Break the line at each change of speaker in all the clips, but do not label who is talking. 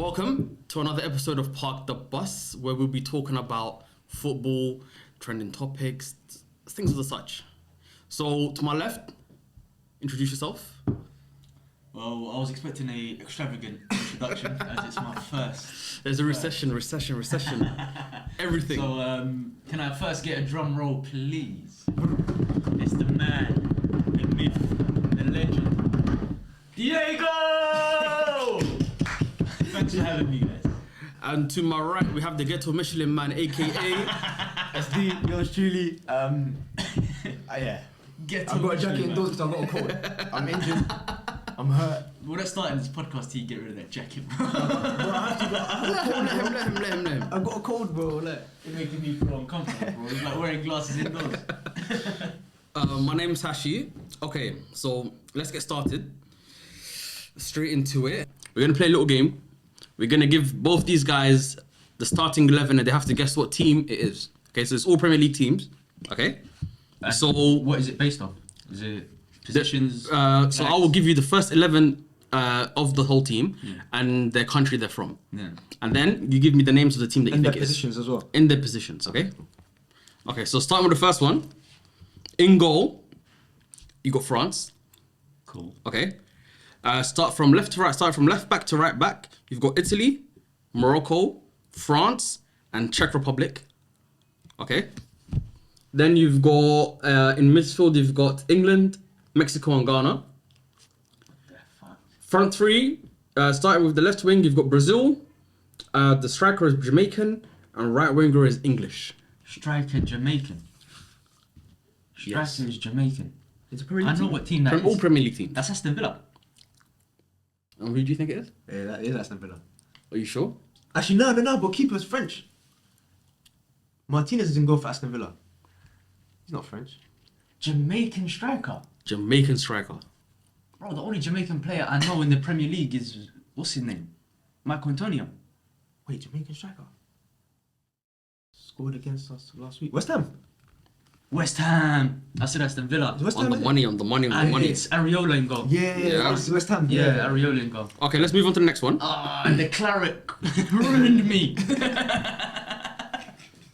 welcome to another episode of Park the Bus, where we'll be talking about football, trending topics, things of the such. So, to my left, introduce yourself.
Well, I was expecting a extravagant introduction as it's my first.
There's a recession. Everything.
So, can I first get a drum roll, please? It's the man, the myth, the legend, Diego! Thanks for having me, guys.
And to my right, we have the Ghetto Michelin Man, aka
SD, yours truly. Yeah.
Ghetto
I've got a jacket
Michelin
indoors because I've got a cold. I'm injured. I'm hurt.
Well, let's start in this podcast till you get rid of that jacket, bro.
Bro, I have to go.
Let him.
I've got a cold, bro. Look.
You're making me feel uncomfortable, bro. It's like wearing glasses indoors.
My name's Hashi. Okay, so let's get started. Straight into it. We're gonna play a little game. We're gonna give both these guys the starting 11 and they have to guess what team it is. Okay, so it's all Premier League teams. Okay? So
what is it based on? Is it positions?
So I will give you the first 11 of the whole team and their country they're from.
Yeah.
And then you give me the names of the team that you
And their
think it is.
positions as well.
In their positions, okay? Okay, so starting with the first one. In goal, you got France.
Cool.
Okay. Start from left to right. Start from left back to right back. You've got Italy, Morocco, France, and Czech Republic. Okay. Then you've got in midfield. You've got England, Mexico, and Ghana. Front three. Starting with the left wing, you've got Brazil. The striker is Jamaican, and right winger is English.
Striker Jamaican. Striker
Yes.
is Jamaican.
It's a Premier
I
League
know
team.
what team that
From all
is.
Premier League teams.
That's Aston Villa.
And who do you think it is?
Yeah, that is Aston Villa.
Are you sure?
Actually, no, but keeper's French. Martinez didn't go for Aston Villa. He's not French.
Jamaican striker.
Jamaican striker.
Bro, the only Jamaican player I know in the Premier League is, what's his name? Michael Antonio.
Wait, Jamaican striker? Scored against us last week. West Ham.
West Ham. I said Aston Villa.
Is West
On
Ham
the money.
And it's Areola in goal.
Yeah. It's West Ham.
Yeah, Areola in goal.
Okay, let's move on to the next one.
And the claret ruined me.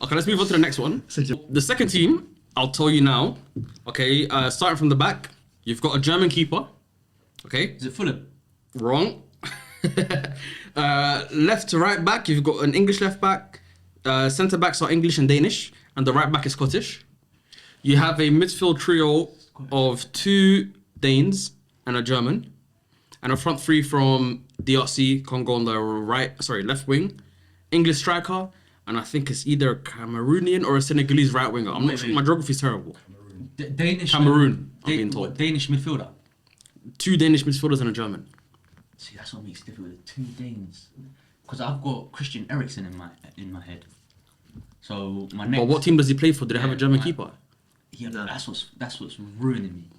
Okay, let's move on to the next one. The second team, I'll tell you now. Okay, starting from the back, you've got a German keeper. Okay,
Is it Fulham?
wrong. Left to right back, you've got an English left back. Centre backs are English and Danish, and the right back is Scottish. You have a midfield trio of 2 Danes and a German, and a front three from DRC, Congo on the left wing, English striker, and I think it's either a Cameroonian or a Senegalese right winger. I'm not sure. My geography is terrible.
Danish.
Cameroon, I'm being told.
What, Danish midfielder.
2 Danish midfielders and a German.
See, that's what makes it difficult. The 2 Danes. Because I've got Christian Eriksen in my head. So my next.
But what team does he play for? Do they have a German keeper?
Yeah, that's what's ruining me.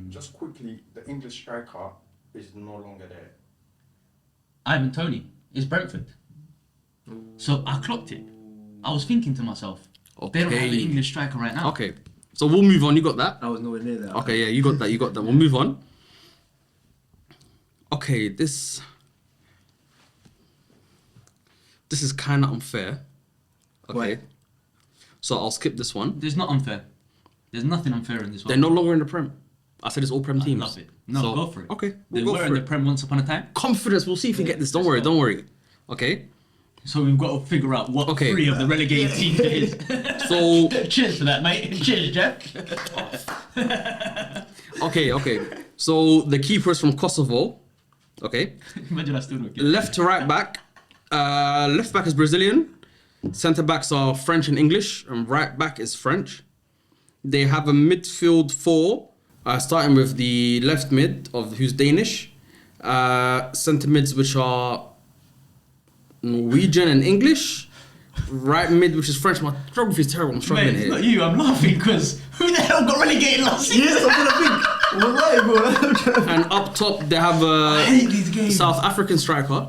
Just quickly, the English striker is no longer there.
Ivan Toney is Brentford. So I clocked it. I was thinking to myself, they don't have an
Okay.
English striker right now.
Okay, so we'll move on. You got that?
I was nowhere near that.
Okay, yeah, you got that. We'll move on. Okay, this is kind of unfair. Okay,
Why?
so I'll skip this one.
There's not unfair. There's nothing unfair in this one.
They're no longer in the Prem. I said it's all Prem
I
teams.
love it. No,
So-
go for it.
Okay,
They
we'll go
were
for
in the
it.
Prem once upon a time.
Confidence. We'll see if we get this. Don't
let's
worry.
go.
Okay.
So we've got to figure out what
Okay.
3 of the relegated teams it is.
So
Cheers for that, mate. Cheers, Jeff.
okay. So the keeper is from Kosovo. Okay.
Imagine I still don't get it.
Left to right back. Left back is Brazilian. Centre backs are French and English, and right back is French. They have a midfield 4, starting with the left mid of who's Danish. Centre mids which are Norwegian and English. Right mid which is French. My geography is terrible. I'm struggling
Mate, it's not
here.
you, I'm laughing because who the hell got relegated last season?
Yes, I'm gonna think. Wallahi, bro.
And up top they have
I
a
hate these games.
South African striker.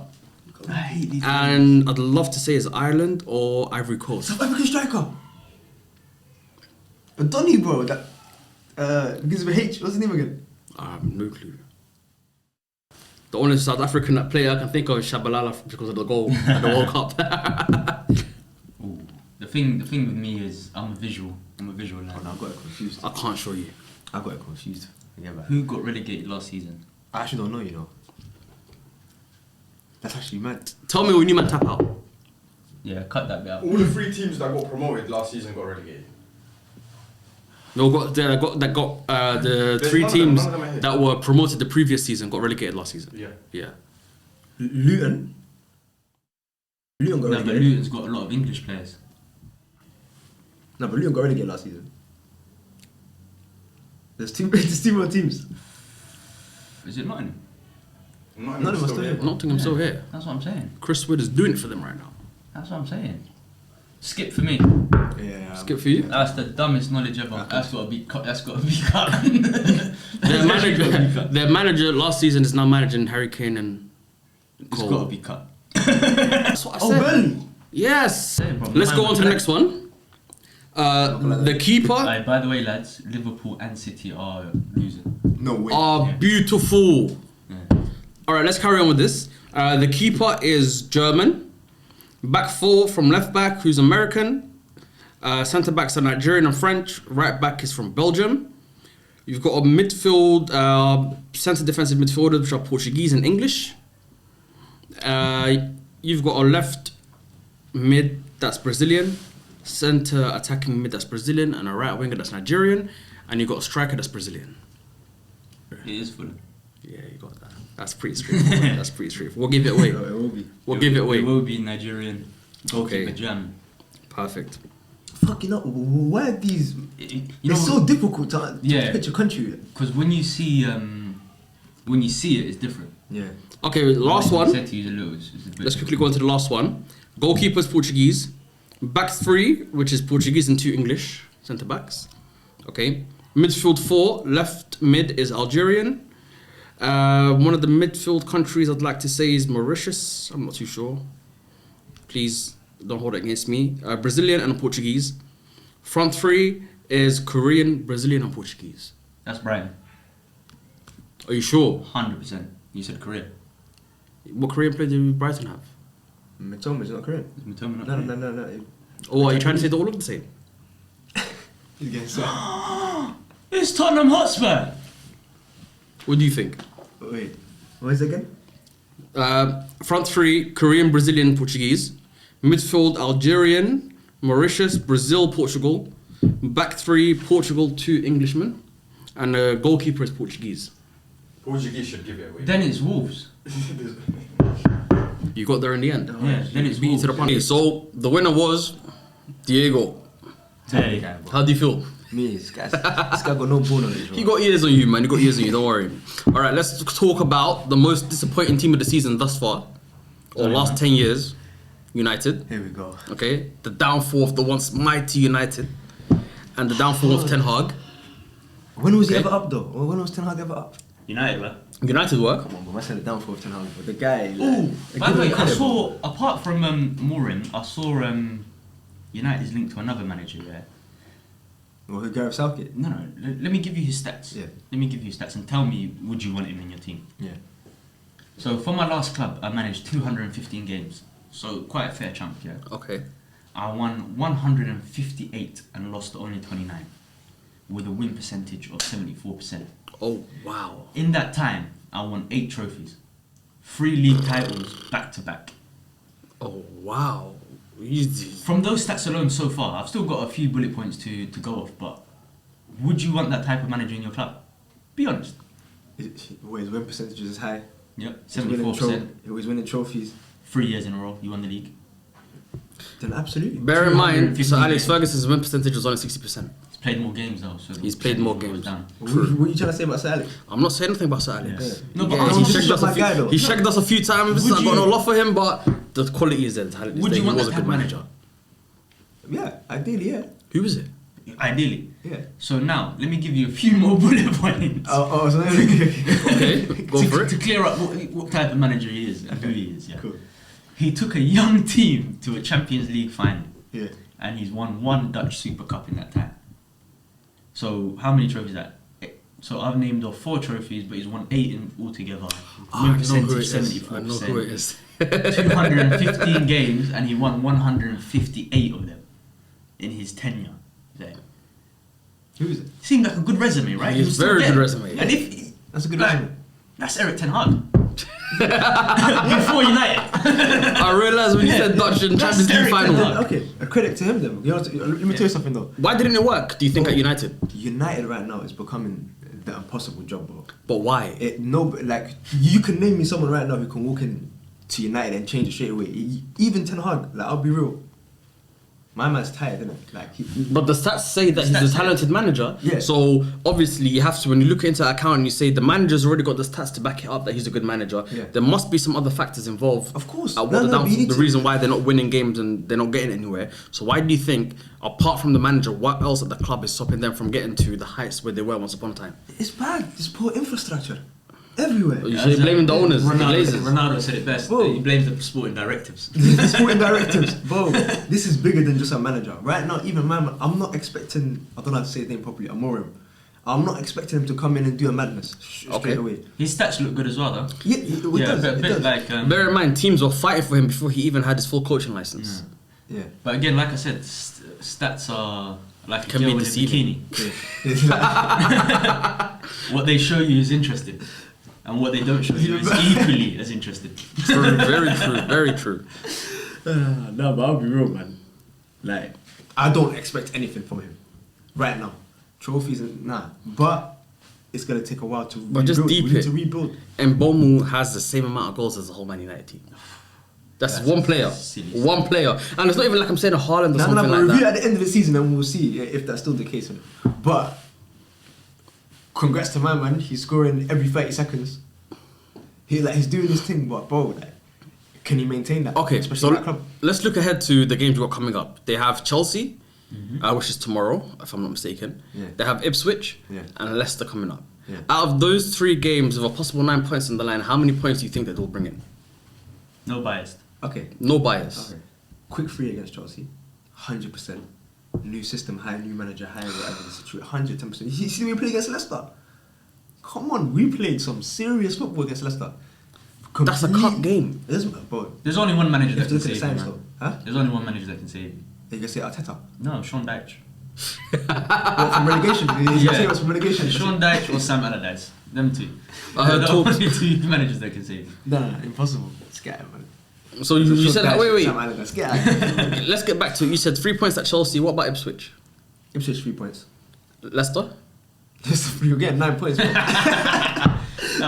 I hate these games.
And I'd love to say it's Ireland or Ivory Coast.
South African striker. Donny, bro. That begins with H. What's his name again?
No clue. The only South African player I can think of is Shabalala because of the goal at the World Cup.
Ooh. The thing with me is I'm a visual lad.
Oh, no, I got it confused.
I can't show you.
I got it confused. Yeah, man.
Who got relegated last season?
I actually don't know, you know. That's actually mad.
Tell me when you man tap out.
Yeah, cut that bit out.
All the 3 teams that got promoted last season got relegated.
No, the
There's
3
none of them-
teams
none of them are here.
that were promoted the previous season got relegated last season.
Yeah.
Yeah.
Luton got
No, but
relegated.
Luton's got a lot of English players.
No, but Luton got relegated last season. There's 2 more teams.
Is it Nottingham?
None of us still here.
Nottingham's still here.
That's what I'm saying.
Chris Wood is doing it for them right now.
That's what I'm saying. Skip for me.
Yeah.
Skip for you.
That's the dumbest knowledge ever. That's got to be cut. That's got to be cut.
Their manager last season is now managing Harry Kane and
It's
Cole.
got to be cut.
That's what I
Oh,
said.
Burnley.
Yes.
Yeah, bro.
Let's go on to the next one. The keeper
By the way, lads, Liverpool and City are losing.
No way.
are
Yeah.
beautiful.
Yeah.
All right, let's carry on with this. The keeper is German. Back 4 from left back, who's American. Centre backs are Nigerian and French. Right back is from Belgium. You've got a midfield, centre defensive midfielders, which are Portuguese and English. You've got a left mid that's Brazilian, centre attacking mid that's Brazilian, and a right winger that's Nigerian. And you've got a striker that's Brazilian.
It is full.
Yeah, you got that. That's pretty straightforward. That's pretty straightforward. We'll give it away.
No, it will be.
We'll give it away.
It will be Nigerian. Goalkeeper
Okay.
German.
Perfect.
Fucking up. Why are these?
You
It's so difficult to
Yeah.
pitch a country.
because when you see it, it's different.
Yeah.
Okay, last
I
one.
said to use a little. It's a bit
Let's quickly go into the last one. Goalkeeper's Portuguese. Back 3, which is Portuguese and 2 English centre backs. Okay. Midfield 4, left mid is Algerian. One of the midfield countries I'd like to say is Mauritius. I'm not too sure. Please don't hold it against me. Brazilian and Portuguese. Front 3 is Korean, Brazilian, and Portuguese.
That's Brighton.
Are you sure?
100%. You said Korea.
What Korean player do Brighton have?
Matoma's not Korean.
Is Matoma not
No,
Korean?
no, no, no.
Or are you trying to say they all look the same?
He's getting sad.
It's Tottenham Hotspur.
What do you think?
Wait. What is it again?
Front 3, Korean, Brazilian, Portuguese. Midfield, Algerian, Mauritius, Brazil, Portugal. Back 3, Portugal, 2 Englishmen. And goalkeeper is Portuguese.
Portuguese should give it away.
Then it's Wolves.
You got there in the end.
Yeah, then it's
Beat you to the
Wolves.
punch. So the winner was Diego.
Hey.
How do you feel?
Me, this guy got no ball knowledge.
He got ears on you, man. He got ears on you. Don't worry. All right, let's talk about the most disappointing team of the season thus far, or
Sorry,
last
man.
10 years. United.
Here we go.
Okay, the downfall of the once mighty United, and the downfall of Ten Hag.
When was he
Okay.
ever up though? Or when was Ten Hag ever up?
United, right?
United work.
Come on, but I said the downfall of Ten Hag. But the guy.
Oh, by the way, I
incredible.
saw, apart from Amorim, I saw United's linked to another manager, yeah?
Well, who Gareth Southgate?
No, let me give you his stats.
Yeah.
Let me give you his stats and tell me, would you want him in your team?
Yeah.
So, for my last club, I managed 215 games. So, quite a fair chunk, yeah?
Okay.
I won 158 and lost only 29, with a win percentage of 74%.
Oh wow.
In that time, I won 8 trophies, 3 league titles back to back.
Oh wow. Easy.
From those stats alone so far, I've still got a few bullet points to go off, but would you want that type of manager in your club? Be honest.
Where his win percentage is high.
Yep,
He's winning
74%.
He was winning trophies.
3 years in a row, you won the league.
Then absolutely.
Bear in mind,
250
Sir Alex
games.
Ferguson's win percentage was only 60%.
He's played more games though, so
He's played more
goes
games.
down.
What are you trying to say about Sir Alex?
I'm not saying anything about Sir Alex.
Yeah.
No, but
Yeah,
I'm
he
not
shagged us
my
a
guy,
few.
though.
He shagged us a few times.
Would
I got
you-
no love for him, but the quality is there. The talent is
Would
there.
you
He
want
was
that
a
type
good
of
manager.
Yeah, ideally, yeah.
Who is it?
Ideally.
Yeah.
So now, let me give you a few more bullet points.
Oh, so okay.
Okay, go for
To
it.
clear up what type of manager he is and who he is, yeah.
Cool.
He took a young team to a Champions League final,
Yeah.
and he's won 1 Dutch Super Cup in that time. So how many trophies is that? So I've named off 4 trophies, but he's won 8 in altogether.
I
Win
know who it
percentage
is. I know who it
74%.
is.
215 games, and he won 158 of them in his tenure there.
Who is it?
Seemed like a good resume, right?
He is
was still
very
there.
good resume.
And if
That's a good
like,
resume.
that's Eric Ten Hag. Before United.
I realised when you said Dutch in
That's
Champions League
Eric Ten
final.
Hag.
Okay, a credit to him then. You know, let me tell you something though.
Why didn't it work, do you think, at United?
United right now is becoming the impossible job, bro.
But why?
Like you can name me someone right now who can walk in to United and change it straight away. Even Ten Hag, like I'll be real. My man's tired, isn't it? Like
But the stats say that he's a talented manager.
Yeah.
So obviously you have to, when you look into that account and you say the manager's already got the stats to back it up that he's a good manager,
Yeah.
there must be some other factors involved.
Of course.
What
No,
the,
no, but you need
the
to-
reason why they're not winning games and they're not getting anywhere. So why do you think, apart from the manager, what else at the club is stopping them from getting to the heights where they were once upon a time?
it's bad. It's poor infrastructure everywhere.
So you're blaming the owners, the
Ronaldo,
Glazers.
Ronaldo said it best.
Whoa.
He blames the sporting directives.
The sporting directives, bro. This is bigger than just a manager. Right now, even my man, I'm not expecting. I don't know how to say his name properly. Amorim. I'm not expecting him to come in and do a madness
Okay.
straight away.
His stats look good as well, though.
Yeah, it does.
a
It
bit
does.
like.
Bear in mind, teams were fighting for him before he even had his full coaching license.
Yeah.
But again, like I said, stats are like a
Can
girl
be
in a
deceiving.
Yeah.
What they show you is interesting, and what they don't show you is equally as interesting.
True, very true, very true.
No, but I'll be real, man. Like, I don't expect anything from him right now. Trophies, nah. But it's gonna take a while to
But
rebuild.
just deep
we need
it.
to rebuild.
And Bomu has the same amount of goals as the whole Man United team. That's one player.
silly.
One player. And it's not even like I'm saying a Haaland or
No,
something
but
like
review
that.
at the end of the season and we'll see if that's still the case. But congrats to my man. He's scoring every 30 seconds. He's doing his thing, but bro, like, can he maintain that?
Okay,
especially
so
at that club.
let's look ahead to the games we've got coming up. They have Chelsea, which is tomorrow, if I'm not mistaken.
Yeah.
They have Ipswich
Yeah.
and Leicester coming up.
Yeah.
Out of those 3 games with a possible 9 points in the line, how many points do you think that they'll bring in?
No bias.
Okay.
No bias.
Okay. Quick 3 against Chelsea, 100%. New system, high, new manager, high, whatever the situation, 110%. You see, we played against Leicester. Come on, we played some serious football against Leicester.
That's a cup game.
It doesn't, bro.
There's only one manager
You
that
have to
can
look at the
save you,
science
man.
though. Huh?
There's only one manager that can save you.
You can say Arteta.
No, Sean Dyche.
What, from relegation? You say what's from relegation?
Sean Dyche or Sam Allardyce. Them two.
I heard
They're the
talks-
only 2 managers that can save you.
Nah, impossible. Scat man.
So you said that. Wait.
Sam Allardyce. Scat.
Let's get back to it. You said 3 points at Chelsea. What about Ipswich?
Ipswich 3 points.
Leicester?
You're getting 9 points. Bro.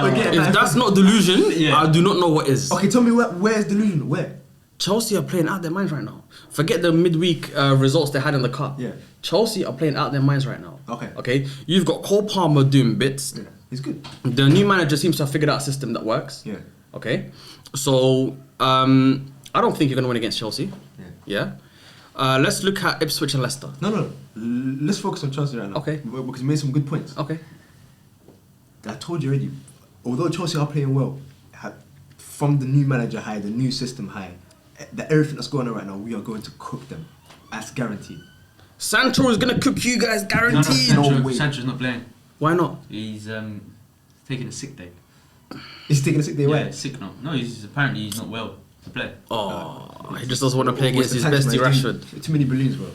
We're getting
If
9
that's not delusion,
Yeah.
I do not know what is.
Okay, tell me where's delusion? Where?
Chelsea are playing out their minds right now. Forget the midweek results they had in the cup.
Yeah.
Chelsea are playing out their minds right now.
Okay.
Okay. You've got Cole Palmer doing bits.
Yeah, he's good.
The new manager seems to have figured out a system that works.
Yeah.
Okay. So I don't think you're gonna win against Chelsea.
Yeah.
Yeah. Let's look at Ipswich and Leicester.
No. Let's focus on Chelsea right now.
Okay.
Because you made some good points.
Okay.
I told you already. Although Chelsea are playing well, from the new manager high, the new system high, everything that's going on right now, we are going to cook them. That's guaranteed.
Sancho is gonna cook you guys, guaranteed.
No way.
Sancho's not playing.
Why not?
He's taking a sick day.
He's taking a sick day
Yeah,
away.
sick now. No, apparently he's not well to play.
Oh, he just doesn't want to play
What's
against
the
his
thanks,
bestie
man?
Rashford.
Too many balloons, bro.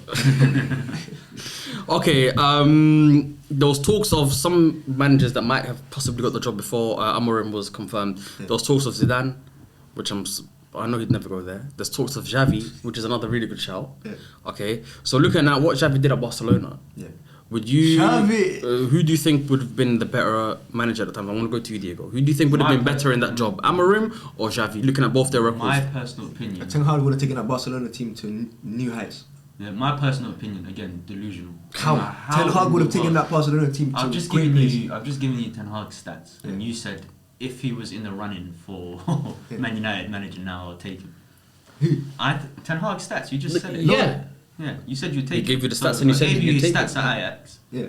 Okay, there was talks of some managers that might have possibly got the job before Amorim was confirmed.
Yeah.
There was talks of Zidane, which I know he'd never go there. There's talks of Xavi, which is another really good shout.
Yeah.
Okay, so looking at what Xavi did at Barcelona,
Yeah.
would you?
Xavi!
Who do you think would have been the better manager at the time? I want to go to you, Diego. Who do you think would have been better in that job, Amorim or Xavi? Looking at both their records.
My personal opinion.
Ten Hag would have taken that Barcelona team to new heights.
Yeah, my personal opinion, again, delusional.
How?
How
Ten Hag
in
would have
the
taken
world?
that Barcelona team to
I've just
great
given
place.
you Ten Hag stats, and
Yeah.
you said if he was in the running for
Yeah.
Man United manager now, I'll take him.
Who?
Ten Hag stats. You just said it.
Yeah.
Yeah. You said you'd take.
He
him.
gave you the
So
stats and you
I
said
gave you
you'd
his
take
stats
him.
at Ajax,
Yeah.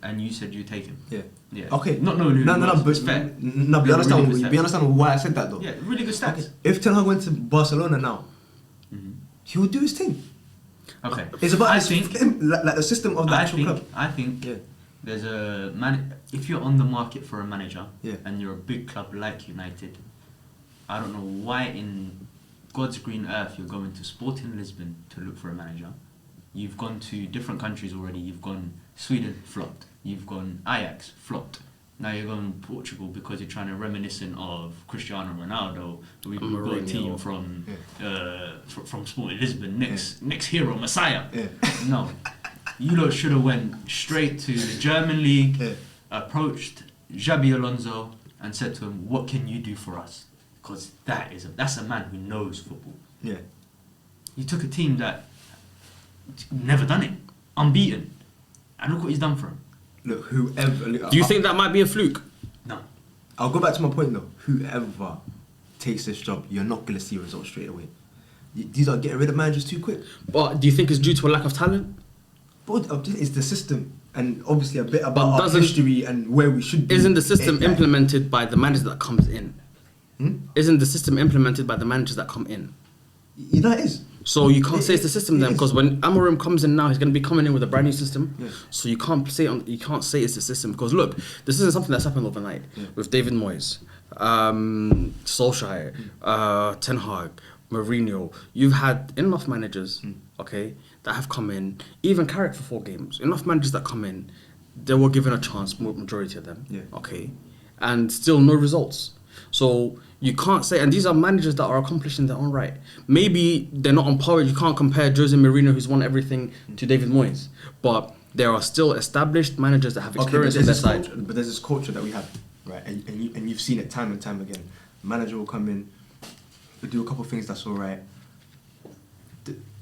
and you said you'd take him.
Yeah.
Yeah.
Okay.
Not knowing who.
No,
he
no, no.
was.
But
It's fair.
no, be
Yeah,
understand.
really good
Be
stats.
understand why I said that though.
Yeah, really good stats.
Okay. If Ten Hag went to Barcelona now,
Mhm.
he would do his thing.
Okay.
It's about
I
his
think.
like the system of the actual club.
I think
Yeah.
There's a man. If you're on the market for a manager,
Yeah.
and you're a big club like United, I don't know why in God's green earth you're going to Sporting Lisbon to look for a manager. You've gone to different countries already. You've gone Sweden, flopped. You've gone Ajax, flopped. Now you're going Portugal because you're trying to reminiscent of Cristiano Ronaldo. We've got a
Mourinho.
team from Sporting Lisbon. Next hero, Messiah.
Yeah.
No, you lot should have went straight to the German league,
Yeah.
approached Xabi Alonso and said to him, "What can you do for us?" Because that's a man who knows football.
Yeah.
He took a team that never done it, unbeaten, and look what he's done for him.
Look, whoever.
Do you think that might be a fluke?
No,
I'll go back to my point though. Whoever takes this job, you're not gonna see results straight away. These are getting rid of managers too quick.
But do you think it's due to a lack of talent?
But it's the system, and obviously a bit
But
about our
doesn't-
history and where we should be.
Isn't the system
Like-
implemented by the manager that comes in? Isn't the system implemented by the managers that come in?
You know it is.
So you can't say it's the system
it
then,
is.
because when Amorim comes in now, he's going to be coming in with a brand new system.
Yeah.
So you can't say it's the system, because look, this isn't something that's happened overnight.
Yeah.
With David Moyes, Solskjaer, Ten Hag, Mourinho. You've had enough managers, okay, that have come in, even Carrick for 4 games. Enough managers that come in, they were given a chance, majority of them,
Yeah.
okay, and still no results. So you can't say, and these are managers that are accomplished in their own right. Maybe they're not on par. You can't compare Jose Mourinho, who's won everything, to David Moyes. But there are still established managers that have experience on their side.
But there's this culture that we have, right? And you've seen it time and time again. Manager will come in, do a couple of things that's all right.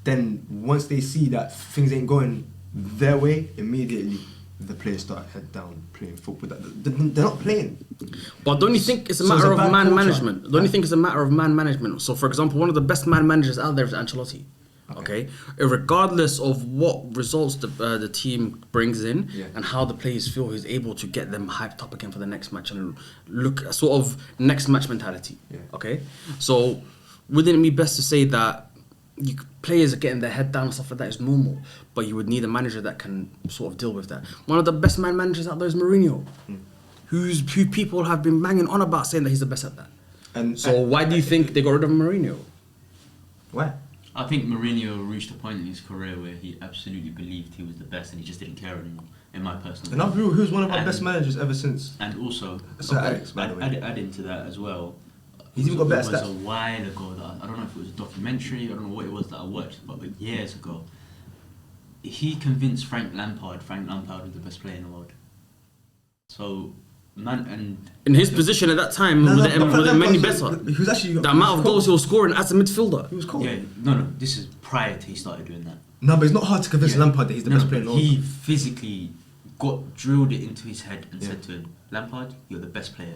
Then once they see that things ain't going their way, immediately the players start head down playing football. They're not playing.
But don't you think it's a
So it's
matter
a
of
bad
man
culture.
management? Don't you think it's a matter of man management? So, for example, one of the best man managers out there is Ancelotti. Okay, regardless of what results the team brings in and how the players feel, he's able to get them hyped up again for the next match and look sort of next match mentality.
Yeah.
Okay, so wouldn't it be best to say that players are getting their head down and stuff like that is normal, but you would need a manager that can sort of deal with that. One of the best man managers out there is Mourinho, who people have been banging on about saying that he's the best at that.
And
So why do you think they got rid of Mourinho?
why?
I think Mourinho reached a point in his career where he absolutely believed he was the best, and he just didn't care anymore. In my personal
And I'll be real, who's one of our
And-
best managers ever since?
And also,
Sir Alex, by the way.
adding to that as well.
He's even got
it
better
was
stats.
a while ago that I don't know if it was a documentary. I don't know what it was that I watched, but years ago, he convinced Frank Lampard was the best player in the world. So,
In his position at that time, were there many better?
He was actually
The amount of goals he was scoring as a midfielder.
He was cold.
yeah, no, this is prior to he started doing that.
No, but it's not hard to convince
Yeah.
Lampard that he's the best player in the world.
He physically drilled it into his head and said to him, Lampard, you're the best player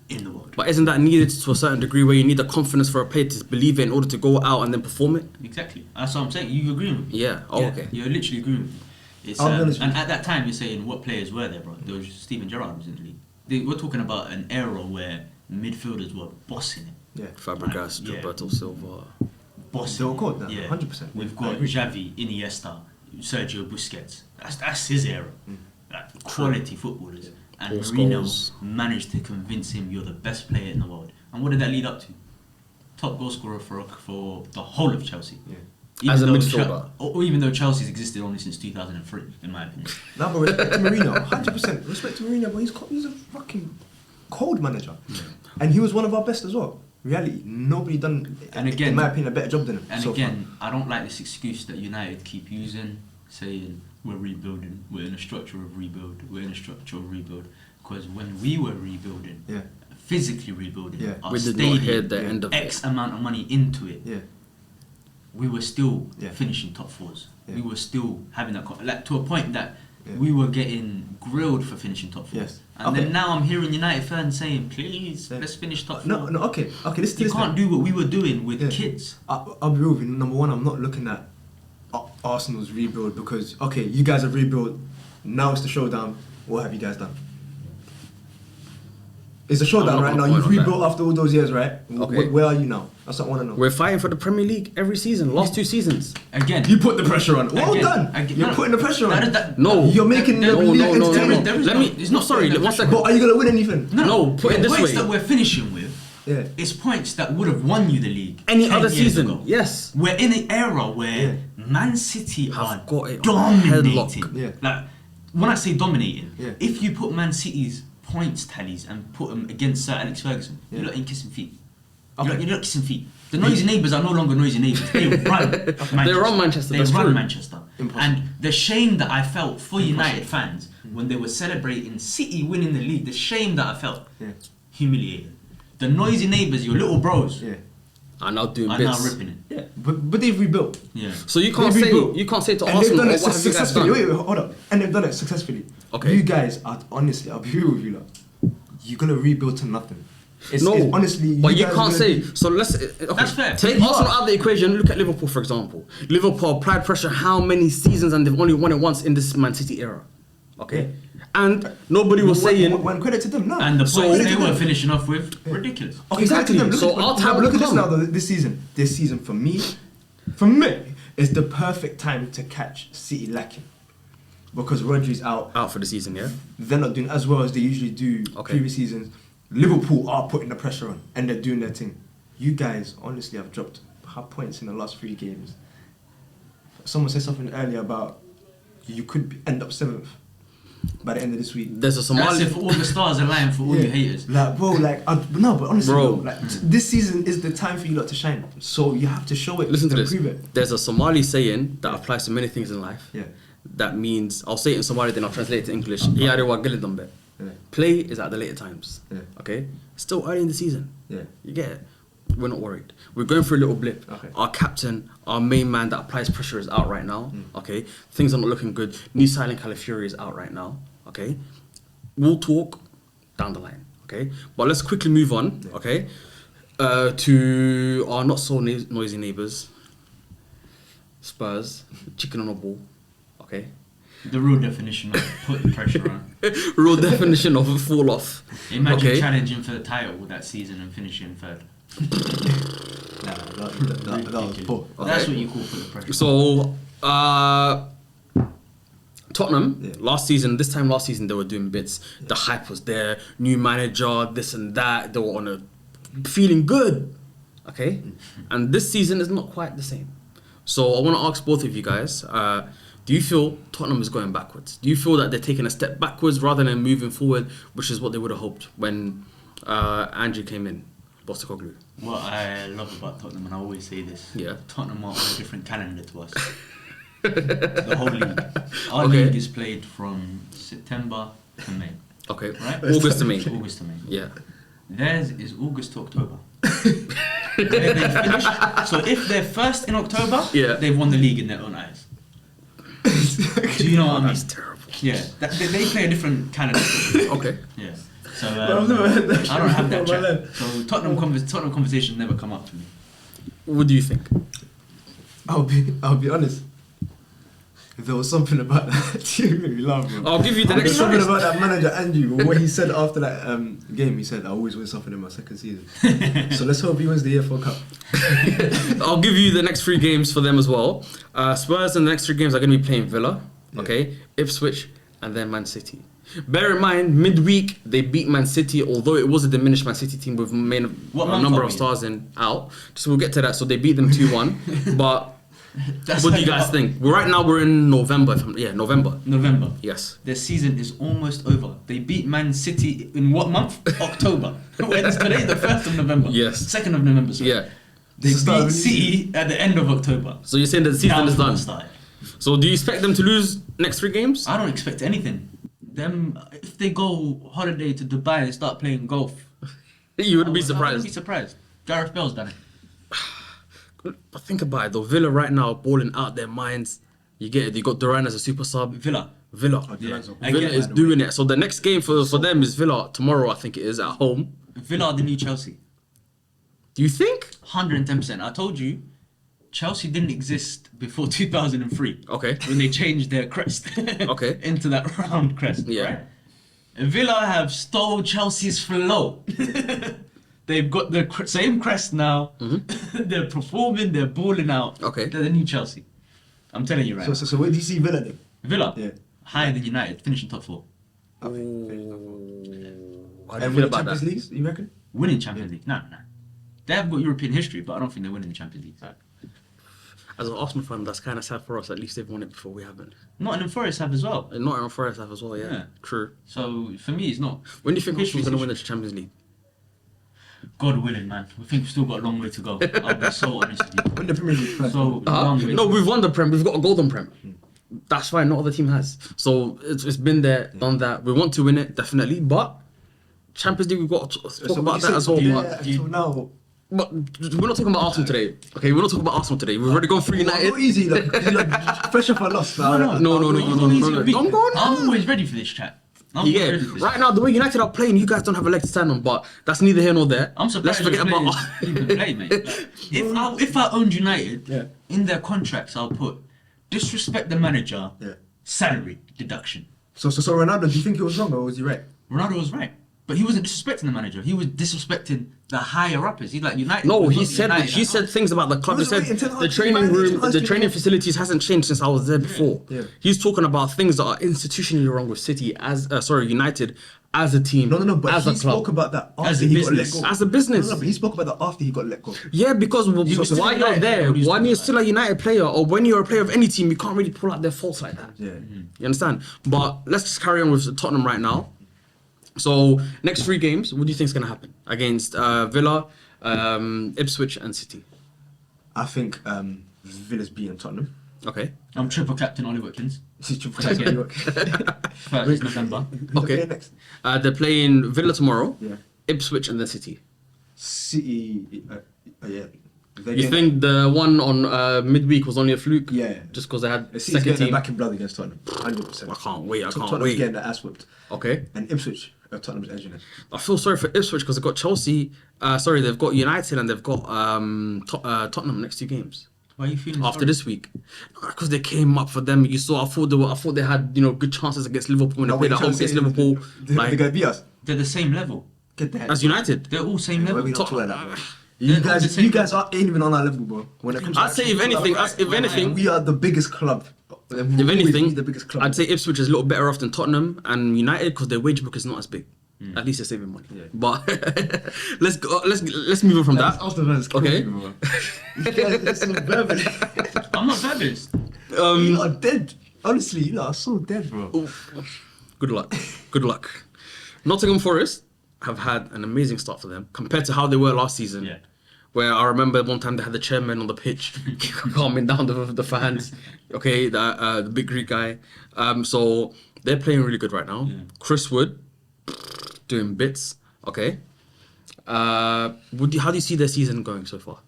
in the world.
But isn't that needed to a certain degree where you need the confidence for a player to believe it in order to go out and then perform it?
Exactly. That's what I'm saying. You agree with me?
Yeah. Oh, okay.
You're literally agreeing with me. It's,
I'll be honest with
and
you.
at that time, you're saying what players were there, bro? There was Steven Gerrard was in the league. We're talking about an era where midfielders were bossing it.
Yeah.
Fabregas,
Yeah.
Gilberto Silva.
Bossing
They were
it.
good, no,
Yeah.
100%.
We've
I
got
agree.
Xavi, Iniesta, Sergio Busquets. That's his era. Like, quality footballers. And
Paul
Mourinho
Scholes.
managed to convince him you're the best player in the world. And what did that lead up to? Top goal scorer for the whole of Chelsea.
Yeah.
As a
though
midfielder.
or even though Chelsea's existed only since 2003, in my opinion.
No, but respect to Mourinho, 100%. Respect to Mourinho, but he's a fucking cold manager. And he was one of our best as well. Reality, nobody done,
And again-
in my opinion, a better job than him.
And
so
again, I don't like this excuse that United keep using, saying we're rebuilding, we're in a structure of rebuild, because when we were rebuilding,
Yeah.
physically rebuilding,
Yeah.
our
We did not
stadium,
hear the end of
X
it.
amount of money into it,
Yeah,
we were still
Yeah.
finishing top fours.
Yeah.
We were still having that, like to a point that
Yeah.
we were getting grilled for finishing top fours.
Yes.
And
Okay.
then now I'm hearing United fans saying, please,
Yeah.
let's finish top four.
no, okay, this
You
this
can't do what we were doing with
Yeah.
kids.
I'll be real with you. Number one, I'm not looking at Arsenal's rebuild because, okay, you guys have rebuilt, now it's the showdown, what have you guys done? It's a
I'm
showdown
not
right now.
gonna
You've
point on
rebuilt after all those years, right?
Okay.
Where are you now? That's what I want to know.
We're fighting for the Premier League every season. Last 2 seasons.
Again,
You put the pressure on. Well
Again,
done.
again,
You're
no,
putting the pressure on.
No.
You're making the
No,
league
no, no, no,
entertaining.
no.
There is
Let
no-
me.
it's
No,
not
sorry.
putting the
One
pressure
second.
But are you gonna win anything?
No, put it
the
this
points
way.
that we're finishing with
Yeah.
is points that would have won you the league
Any
10
other
years
season,
ago.
yes.
We're in an era where
Yeah.
Man City are
Have got it on
dominating.
headlock.
Yeah.
Like when I say dominating,
Yeah.
if you put Man City's points tallies and put them against Sir Alex Ferguson,
Yeah.
you're not in kissing feet.
Okay.
You're not kissing feet. The noisy neighbours are no longer noisy neighbours. They run Manchester.
They run Manchester,
They
that's
run
true.
Manchester.
Impossible.
And the shame that I felt for United fans when they were celebrating City winning the league, the shame that I felt,
Yeah.
humiliating. The noisy neighbours, your little bros,
Yeah.
I'm now doing
are
bits.
now ripping it.
Yeah. But they've rebuilt.
Yeah.
So you can't
They've
say
rebuilt.
you can't say to
And they've
Arsenal,
done
oh,
it
what have you guys
successfully.
done?
Wait, hold up. And they've done it successfully.
Okay.
You guys are honestly, I'll be real with you, lot. You're gonna rebuild to nothing. It's honestly.
but you
guys
can't
are
say.
gonna
So let's. Okay,
That's fair.
Take
You
Arsenal
are.
out of the equation. Look at Liverpool, for example. Liverpool applied pressure how many seasons, and they've only won it once in this Man City era. Okay, and nobody was saying.
When credit to them, no.
And the
So-
points
Credit
they
to
were
them.
finishing off with, ridiculous.
Okay,
Exactly.
credit to them.
So
Look at,
our
but
time
look
will
at this
come.
now, though. This season for me, is the perfect time to catch City lacking, because Rodri's out.
Out for the season, yeah.
They're not doing as well as they usually do
Okay.
previous seasons. Liverpool are putting the pressure on and they're doing their thing. You guys honestly have dropped half points in the last 3 games. Someone said something earlier about you could end up 7th by the end of this week.
There's a
That's
Somali.
if all the stars align for all you haters.
Like, bro, like, no, but honestly,
Bro.
bro, like, this season is the time for you lot to shine. So you have to show it.
Listen to
and
this.
prove it.
There's a Somali saying that applies to many things in life.
Yeah.
That means I'll say it in Somali, then I'll translate it to English. Iyarewa gilidambe.
Yeah.
Play is at the later times.
Yeah.
Okay? Still early in the season.
Yeah.
You get it? We're not worried. We're going through a little blip.
Okay.
Our captain, our main man that applies pressure is out right now. Okay? Things are not looking good. New signing Calafiori is out right now. Okay? We'll talk down the line. Okay? But let's quickly move on.
Yeah.
Okay? To our not so noisy neighbours. Spurs. Chicken on a ball. Okay?
The real definition of putting pressure on.
Real definition of a fall off.
Imagine
Okay?
challenging for the title that season and finishing third.
Nah, that was poor.
That's what you call putting pressure.
So, Tottenham,
Yeah.
this time last season, they were doing bits. The hype was there, new manager, this and that. They were on a feeling good, okay? And this season is not quite the same. So I want to ask both of you guys, do you feel Tottenham is going backwards? Do you feel that they're taking a step backwards rather than moving forward, which is what they would have hoped when Andrew came in, Postecoglou?
What I love about Tottenham, and I always say this,
Yeah.
Tottenham are on a different calendar to us. The whole league. Our
Okay.
league is played from September to May.
Okay,
Right?
August to May.
August to May.
Yeah.
Theirs is August to October. Where they finish. So if they're first in October,
Yeah.
they've won the league in their own eyes. Do you know what I mean?
That's terrible.
Yeah, they play a different calendar.
Okay.
Yeah. So
I've never heard that
I don't have that
shit in my
chat.
life.
So Tottenham conversation never come up to me.
What do you think?
I'll be honest. There was something about that. You made me laugh, bro.
I'll give you the
There's
next
something
choice.
about that manager Andrew. What he said after that game, he said, "I always win something in my second season." So let's hope he wins the EFL Cup.
I'll give you the next 3 games for them as well. Spurs in the next 3 games are going to be playing Villa, okay, Ipswich, and then Man City. Bear in mind, midweek they beat Man City, although it was a diminished Man City team with
What
a
month
number
are
of
we in?
stars out. So we'll get to that. So they beat them 2-1. But
That's
what do you
like
guys think? Right now we're in November. November.
November.
Yes.
Their season is almost over. They beat Man City in what month? October. When's today? The 1st of November.
Yes.
2nd of November. Sorry.
Yeah.
They
It's the start of
beat
the
City at the end of October.
So you're saying that the season is
Downfall
done.
started.
So do you expect them to lose next 3 games?
I don't expect anything. Them, if they go holiday to Dubai and start playing golf,
You wouldn't be
I wouldn't
surprised.
be surprised. Gareth Bale's done it.
But think about it though. Villa right now balling out their minds. You get it. You got Duran as a super sub.
Villa.
Villa.
Yeah.
Villa
Again,
is doing it. So the next game for them is Villa tomorrow. I think it is at home.
Villa are the new Chelsea.
Do you think?
110%. I told you, Chelsea didn't exist before 2003.
Okay.
When they changed their crest.
Okay.
Into that round crest.
Yeah.
Right? Villa have stole Chelsea's flow. They've got the same crest now. They're performing. They're balling out.
Okay.
They're the new Chelsea. I'm telling you right.
So where do you see Villa then?
Villa.
Yeah.
Higher than United, finishing top 4.
How do you
And
feel
win the
about
Champions
that?
League, you reckon?
Winning Champions League. No. They have got European history, but I don't think they're winning the Champions League.
As an Arsenal fan, that's kind of sad for us. At least they've won it before we haven't.
Nottingham Forest have as well.
And Nottingham Forest have as well, yeah.
Yeah.
True.
So for me, it's not.
When do you think
History's
Arsenal's going to win
history.
the Champions League?
God willing, man. We think we've still got a long way to go. I'll be so honest with you.
Win the Premier League first.
So long way.
No, we've won the Prem. We've got a golden Prem. That's fine. Not other team has. So it's been there, done that. We want to win it, definitely. But Champions League, we've got to talk about that as well.
Yeah, until now.
But we're not talking about Arsenal today. Okay, we're not talking about Arsenal today. We've already gone through United.
Not easy, like, fresh off a loss.
No.
Easy
No.
to beat.
Don't go on.
I'm always ready for this chat. I'm always
Yeah,
ready for this
right now the way United are playing, you guys don't have a leg to stand on. But that's neither here nor there.
I'm
Let's
surprised
forget
you
about.
even play, mate. Like, if I owned United,
Yeah.
in their contracts I'll put disrespect the manager,
Yeah.
salary deduction.
So Ronaldo, do you think he was wrong or was he right?
Ronaldo was right, but he wasn't disrespecting the manager. He was disrespecting the higher uppers. He's like United.
No,
was
he
not
said
United
he
at
said
all.
things about the club. He
Wait,
said
until
the training
until
room,
until
the training facilities hasn't changed since I was there before.
Yeah.
He's talking about things that are institutionally wrong with City as United as a team.
No, but
as
he
a club.
spoke about that
As
after
a
he got let
business.
go.
As a business.
No, but he spoke about that after he got let go.
Yeah, because
was still
while you're
United,
there,
what he was
when
talking
you're
about.
still a United player, or when you're a player of any team, you can't really pull out their faults like that.
Yeah.
You understand? But let's just carry on with Tottenham right now. So next 3 games, what do you think is going to happen against Villa, Ipswich, and City?
I think Villa's beating Tottenham.
Okay.
I'm triple captain Ollie Watkins.
He's triple
Check it.
York.
First is November.
Okay.
Next.
They're playing Villa tomorrow,
Yeah.
Ipswich, and then City.
City. Yeah.
You think the one on midweek was only a fluke?
Yeah.
Just because they had
City's
second
getting
team.
back in blood against Tottenham. 100%.
I can't wait. I can't
Tottenham's
wait.
getting their ass whipped.
Okay.
And Ipswich, Tottenham's edging it.
I feel sorry for Ipswich because they've got Chelsea. They've got United and they've got Tottenham next 2 games
Why are you feeling
after
sorry?
this week. Because they came up for them. You saw. I thought they had good chances against Liverpool when they played at home against Liverpool.
They're gonna beat us.
They're the same level.
Get the heck.
As United.
They're all same
Why
level.
we not talking like that, bro?
They're
You
all the
guys,
same
you guys ain't even on our level, bro. When it comes to
I'd say if anything,
we are the biggest club.
if anything,
the biggest club.
I'd say Ipswich is a little better off than Tottenham and United because their wage book is not as big. At least they're saving money.
Yeah.
But let's move on from that. Okay.
You guys are so verbal.
I'm not fabulous.
You are dead. Honestly, you are so dead, bro.
Good luck. Good luck. Nottingham Forest have had an amazing start for them compared to how they were last season.
Yeah.
Where I remember one time they had the chairman on the pitch calming down the fans. Okay, the big Greek guy. So they're playing really good right now.
Yeah.
Chris Wood doing bits. Okay. How do you see their season going so far?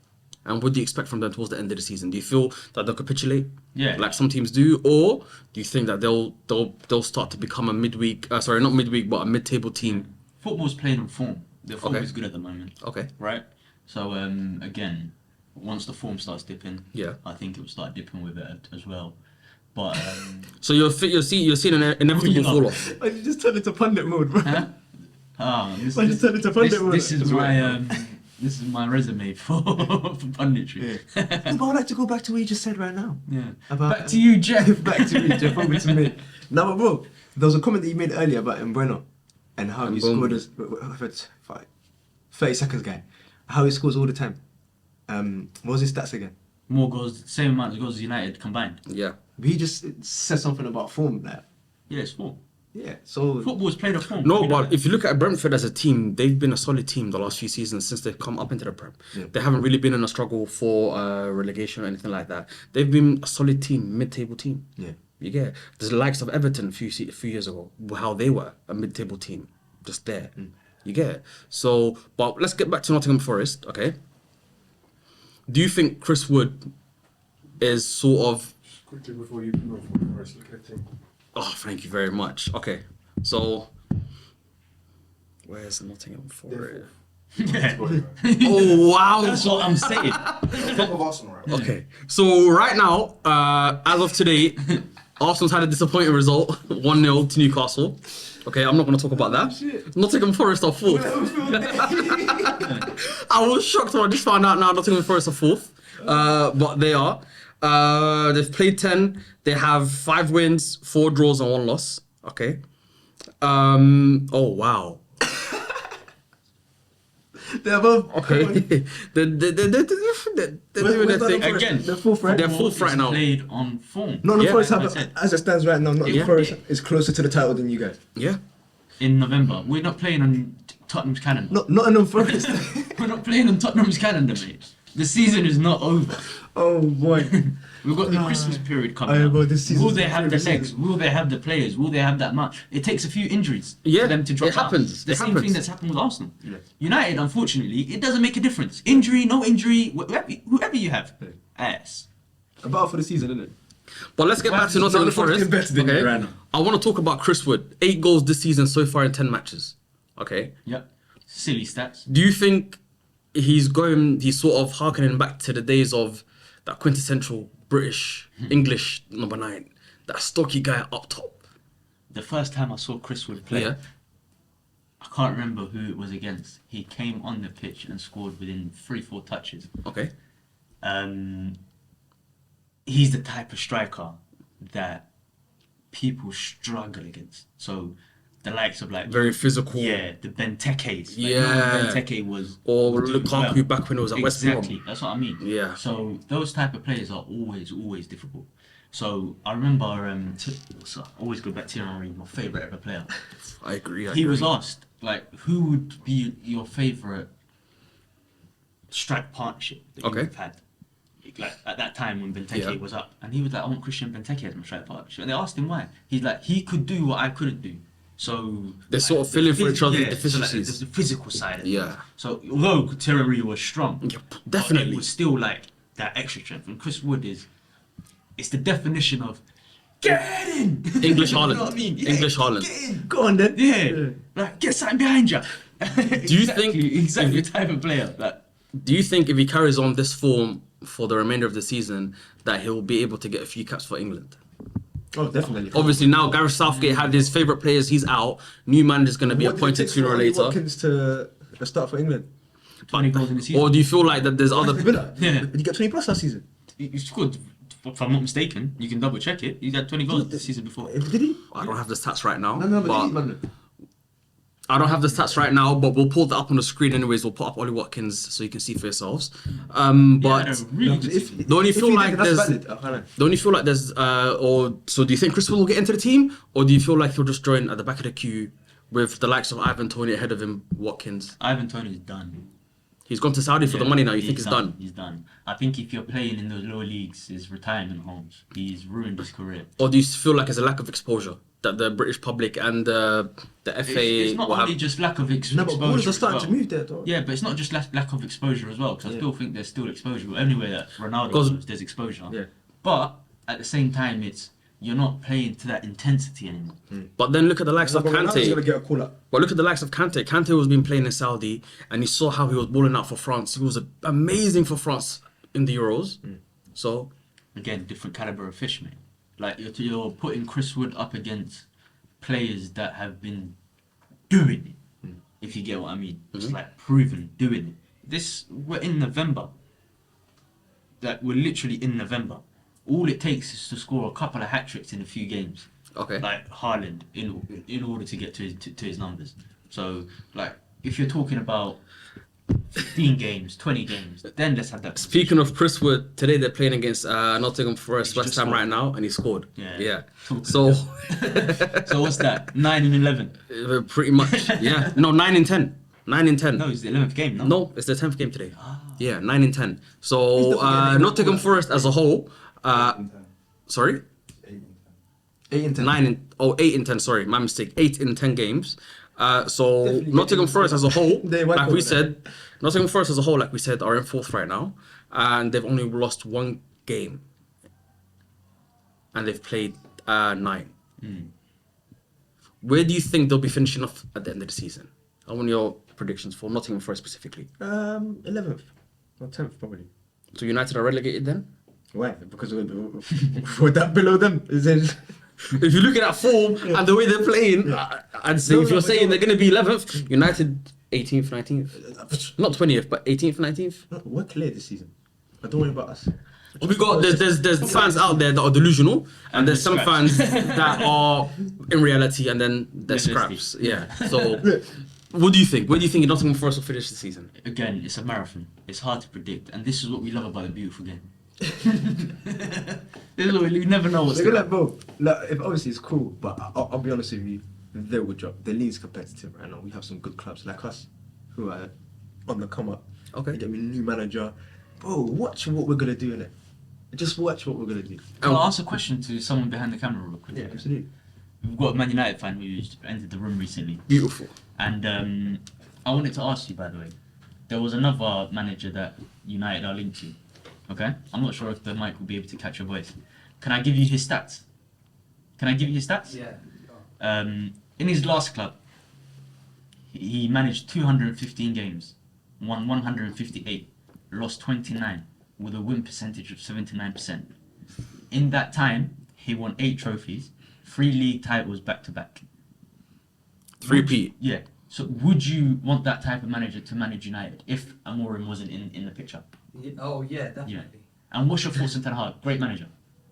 And what do you expect from them towards the end of the season? Do you feel that they'll capitulate,
Yeah.
like some teams do, or do you think that they'll start to become a midweek? Sorry, not midweek, but a mid-table team?
Football's playing on form. Their form
Okay.
is good at the moment.
Okay.
Right? So, again, once the form starts dipping,
Yeah.
I think it will start dipping with it as well. But,
So you're seeing an inevitable
You know.
fall off.
Why you just turn into pundit mode, bro?
this,
Why just turn into pundit mode?
this is my this is my resume for punditry.
No, but I'd like to go back to what you just said right now.
Yeah.
About-
Back to you, Jeff.
Back to me, Jeff. Over to me. Now, but bro, there was a comment that you made earlier about Mbeumo and how he
Mbeumo.
scored as 30 seconds guy. How he scores all the time. What was his stats again?
More goals, same amount of goals as United combined.
Yeah.
But he just said something about form, like,
Yeah, it's form.
yeah. So
Football's played a form.
No,
You know
but if you look at Brentford as a team, they've been a solid team the last few seasons since they've come up into the Prem.
Yeah.
They haven't really been in a struggle for relegation or anything like that. They've been a solid team, mid-table team.
yeah.
You get the likes of Everton a few years ago, how they were a mid-table team, just there. You get it. So, but let's get back to Nottingham Forest. Okay. Do you think Chris Wood is sort of?
Quickly before you move on, Forest, look at the team.
Oh, thank you very much. Okay, so where's Nottingham Forest?
Yeah.
Oh wow!
That's what I'm saying.
Top of Arsenal, right?
Okay, so right now, as of today, Arsenal's had a disappointing result, 1-0 to Newcastle. Okay, I'm not going to talk about that.
Shit.
Nottingham Forest are fourth. I was shocked when I just found out now Nottingham Forest are fourth. But they are. They've played 10. They have 5 wins, 4 draws, and 1 loss. Okay. Oh, wow.
They're both
Okay. They're doing their thing.
Again,
They're fourth, right?
They're fourth right now.
Played on form.
Nottingham
Yeah,
Forest
like I
have,
said.
as it stands right now, Nottingham
Yeah.
Forest is closer to the title than you guys.
Yeah.
In November, we're not playing on Tottenham's calendar.
Nottingham Forest.
We're not playing on Tottenham's calendar, mate. The season is not over.
Oh boy.
We've got the Christmas period coming
Aye,
up.
bro, this season's
Will they have the
the
legs? Will they have the players? Will they have that much? It takes a few injuries
Yeah,
for them to drop
it
out.
happens.
The
It
same
happens.
thing that's happened with Arsenal. United, unfortunately, it doesn't make a difference. Injury, no injury, whoever you have. Ass.
About for the season, isn't it?
But let's get back to Nottingham
Nottingham Forest
Forest.
invested in you right now.
I want to talk about Chris Wood. 8 goals this season so far in 10 matches. Okay.
Yep. Silly stats.
Do you think he's sort of harkening back to the days of that quintessential British English number 9, that stocky guy up top?
The first time I saw Chris Wood play,
Yeah.
I can't remember who it was against. He came on the pitch and scored within 3-4 touches.
Okay.
He's the type of striker that people struggle against. So the likes of like
Very physical.
yeah, the Benteke's. Like,
Yeah.
Benteke was
Or
doing
Lukaku
well.
back when he was at West Brom.
Exactly, that's what I mean.
Yeah.
So those type of players are always difficult. So I remember, I always go back to Thierry Henry, my favourite ever player.
I agree.
He was asked, like, who would be your favourite strike partnership that
Okay.
you've had? Like at that time when Benteke
Yeah.
was up, and he was like, I want Christian Benteke as my strike partnership. And they asked him why. He's like, he could do what I couldn't do. So
They're sort of filling for each other's deficiencies.
So like, the physical side. Of
Yeah.
it. So although Thierry Henry was strong,
Yeah,
but
definitely.
it was still like that extra strength. And Chris Wood it's the definition of get in.
English
You know
Haaland.
what I mean? Yeah,
English Haaland.
Get in.
Go on then.
Yeah. Like get something behind you.
Do you think
exactly the type of player that?
Do you think if he carries on this form for the remainder of the season, that he'll be able to get a few caps for England?
Oh, definitely.
Obviously, now Gareth Southgate had his favourite players. He's out. New manager's going to be
What did it
appointed
take
sooner
for
or
Ollie
later.
Watkins to start for England.
20 goals in the season.
Or do you feel like that there's other?
Villa.
Yeah.
Did he get 20 plus last season?
He scored, if I'm not mistaken, you can double check it. He had 20 goals this season before.
Did he?
I don't have the stats right now.
No, but
but
did he, man?
I don't have the stats right now, but we'll pull that up on the screen anyways. We'll put up Ollie Watkins so you can see for yourselves.
Yeah,
But
had a really good
If,
season.
The only
if
feel
he
like
did, that's
there's-
valid. I know.
the only feel like there's or so do you think Chris Wood will get into the team, or do you feel like he'll just join at the back of the queue with the likes of Ivan Toney ahead of him, Watkins?
Ivan Toney's done.
He's gone to Saudi for the money now. You think
he's
it's done?
He's done. I think if you're playing in those lower leagues, his retirement homes. He's ruined his career.
Or do you feel like there's a lack of exposure that the British public and the FA
It's not
will
only
have?
just lack of
No, but
exposure.
borders are
as
starting
well.
to move there, though.
Yeah, but it's not just lack of exposure as well, because I still think there's still exposure. Anywhere that Ronaldo
'Cause-
goes, there's exposure.
Yeah.
But at the same time, you're not playing to that intensity anymore.
But then look at the likes of
But Ronaldo's gonna
Kante.
get a call up.
But look at the likes of Kante. Kante was been playing in Saudi, and you saw how he was balling out for France. He was amazing for France in the Euros. So
Again, different caliber of fish, mate. Like you're putting Chris Wood up against players that have been doing it. If you get what I mean, it's like proven doing it. We're in November. Like we're literally in November. All it takes is to score a couple of hat tricks in a few games.
okay.
Like Haaland in order to get to his numbers. So like if you're talking about 15 games, 20 games, then let's have that.
Speaking of Chris Wood, today they're playing against Nottingham Forest
He's
West
just
Ham right
scored.
now, and he scored.
Yeah.
So
So what's that? 9 and 11.
pretty much, yeah. No, 9 in 10. 9 in 10.
No, it's the 11th game. No.
No, it's the 10th game today. Yeah, 9 in 10.
He's
So
definitely getting
Nottingham
a
Forest as a whole, sorry,
8 and 10.
8 in 10. Sorry, my mistake. 8 in 10 games. So
Definitely
Nottingham
getting-
Forest as a whole,
They went
like
for
we
it.
said, Nottingham Forest as a whole, like we said, are in 4th right now, and they've only lost 1 game, and they've played 9. Where do you think they'll be finishing off at the end of the season? I want your predictions for Nottingham Forest specifically.
11th. Or 10th, probably.
So United are relegated then?
Why? Because we're that below them. Is it?
If you're looking at form and the way they're playing, I'd say if you're saying they're going to be 11th, United 18th, 19th, not 20th, but 18th, 19th.
No, we're clear this season. But don't worry about us.
We got there's fans out there that are delusional, and there's some fans that are in reality, and then there's scraps. Yeah. So, what do you think? Where do you think Nottingham Forest will finish the season?
Again, it's a marathon. It's hard to predict, and this is what we love about the beautiful game. This is what you never know what's
Look
going
at that, bro. Like, if obviously it's cool, but I'll be honest with you, they will drop. The league's competitive right now. We have some good clubs like us who are on the come up.
Okay.
They get me a new manager. Bro, watch what we're gonna do in it. Just watch what we're gonna do.
Can I ask a question to someone behind the camera real quick?
Yeah, absolutely.
We've got a Man United fan who entered the room recently.
Beautiful.
And I wanted to ask you, by the way, there was another manager that United are linked to. Okay? I'm not sure if the mic will be able to catch your voice. Can I give you his stats?
Yeah.
In his last club, he managed 215 games, won 158, lost 29, with a win percentage of 79%. In that time, he won 8 trophies, 3 league titles back to back.
3P.
Yeah. So would you want that type of manager to manage United if Amorim wasn't in the picture?
Oh yeah, definitely.
And what's your thoughts on Ten Hag? Great manager?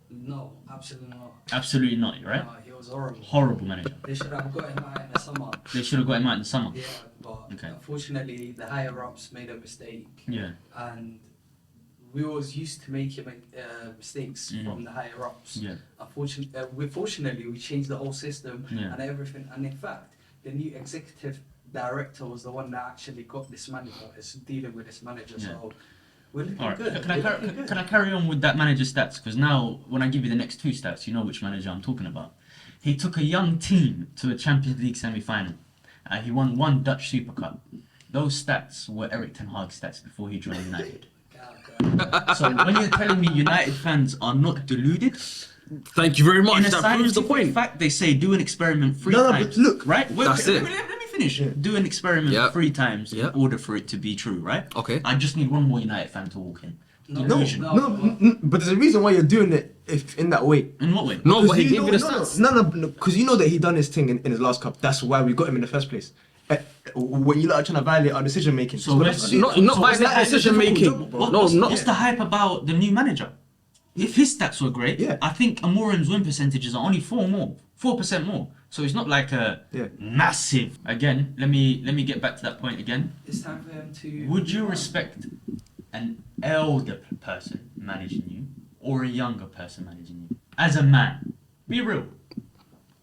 No, absolutely not.
Absolutely not, right?
No, he was horrible.
Horrible manager.
They should have got him out in the summer.
They should have got him out in the summer.
Yeah, but
Okay.
unfortunately the higher ups made a mistake,
Yeah.
and we was used to making mistakes from the higher ups.
Yeah.
Fortunately, we changed the whole system
Yeah.
and everything. And in fact, the new executive director was the one that actually got this manager. Is dealing with this manager.
Yeah.
So we're looking
All right.
good.
Can I carry on with that manager's stats? Because now, when I give you the next 2 stats, you know which manager I'm talking about. He took a young team to a Champions League semi-final. He won 1 Dutch Super Cup. Those stats were Eric Ten Hag's stats before he joined United. So when you're telling me United fans are not deluded,
Thank you very
in
much.
a
That proves the
scientific
point.
fact, they say do an experiment 3
No,
times.
but look,
right? Wait,
that's
let
it.
me finish.
Yeah.
Do an experiment
Yep.
3 times
Yep.
in order for it to be true, right?
Okay.
I just need one more United fan to walk in.
No,
Delusion.
But there's a reason why you're doing it if in that way.
In what way?
No, but
Because
he
you
gave
know-
you the
no,
stats.
No, because you know that he done his thing in his last cup. That's why we got him in the first place. When you lot are trying to violate our decision making.
So let's-
Not by
it's
that
like-
decision making.
What's
not.
the hype about the new manager? If his stats were great,
Yeah.
I think Amorim's win percentages are only 4% more. So it's not like a
Yeah.
massive. Again, let me get back to that point again.
It's time for him to.
Would you respect an elder person managing you or a younger person managing you? As a man, be real.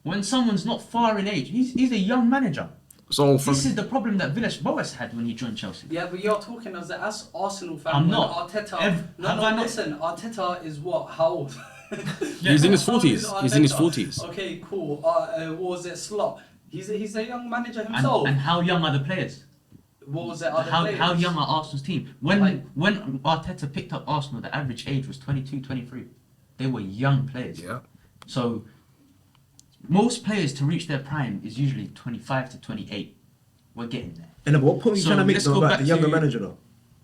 When someone's not far in age, he's a young manager.
So from
This is the problem that Villas-Boas had when he joined Chelsea.
Yeah, but you're talking as an Arsenal fan.
I'm
when
not.
Arteta.
Have I not-
Listen, Arteta is what? How old?
he's in his
How old is
40s. He's in his
Arteta?
40s.
Okay, cool. What was it? Slot. He's a young manager himself.
And how young are the players?
What was it? Other
How
players?
young are Arsenal's team? When
Like-
when Arteta picked up Arsenal, the average age was 22, 23. They were young players.
Yeah.
So most players to reach their prime is usually 25 to 28. We're getting there.
And what point are you
So
trying to make
let's
though
go
about
back
the younger
to-
manager though?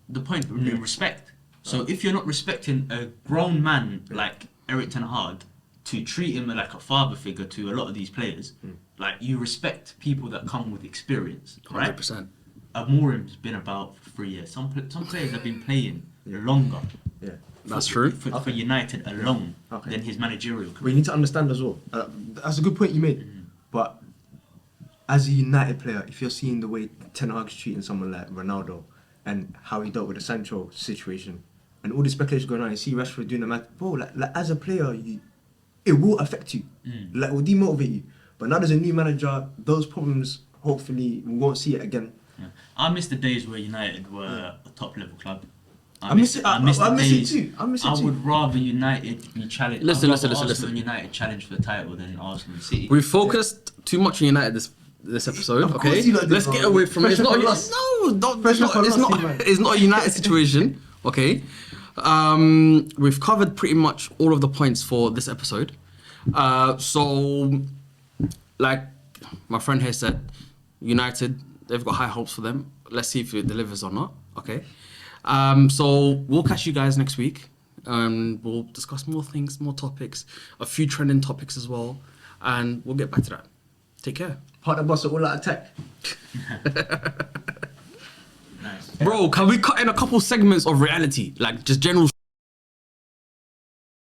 The point being respect. So if you're not respecting a grown man like Eric Ten Hag to treat him like a father figure to a lot of these players, like you respect people that come with experience, right?
100%.
Amorim's been about for 3 years. Some players have been playing longer.
Yeah.
That's true.
For United alone
Okay.
than his managerial
But
career.
you need to understand as well. That's a good point you made. But as a United player, if you're seeing the way Ten Hag's treating someone like Ronaldo and how he dealt with the Sancho situation and all the speculation going on, you see Rashford doing the match, bro, like as a player, it will affect you. Like, it will demotivate you. But now there's a new manager, those problems, hopefully, we won't see it again.
Yeah. I miss the days where United were a top level club.
I miss it. I miss
the
it
days-
too. I miss it
I
too.
would rather United be challenged.
Listen,
I'd
listen,
rather
listen,
Arsenal
listen.
and United challenge for the title than Arsenal and City.
We focused too much on United this episode.
Of course
Okay,
you lot did,
let's
bro.
get away from it. It's
Pressure
not.
for loss.
No, not,
Pressure
it's
for
not. It's
loss,
not.
man.
It's not a United situation. Okay. We've covered pretty much all of the points for this episode. So, like my friend here said, United, they've got high hopes for them. Let's see if it delivers or not. Okay. So we'll catch you guys next week. We'll discuss more things, more topics, a few trending topics as well. and we'll get back to that. Take care.
Partner boss are all out attack.
Nice.
Bro, can we cut in a couple segments of reality? Like just general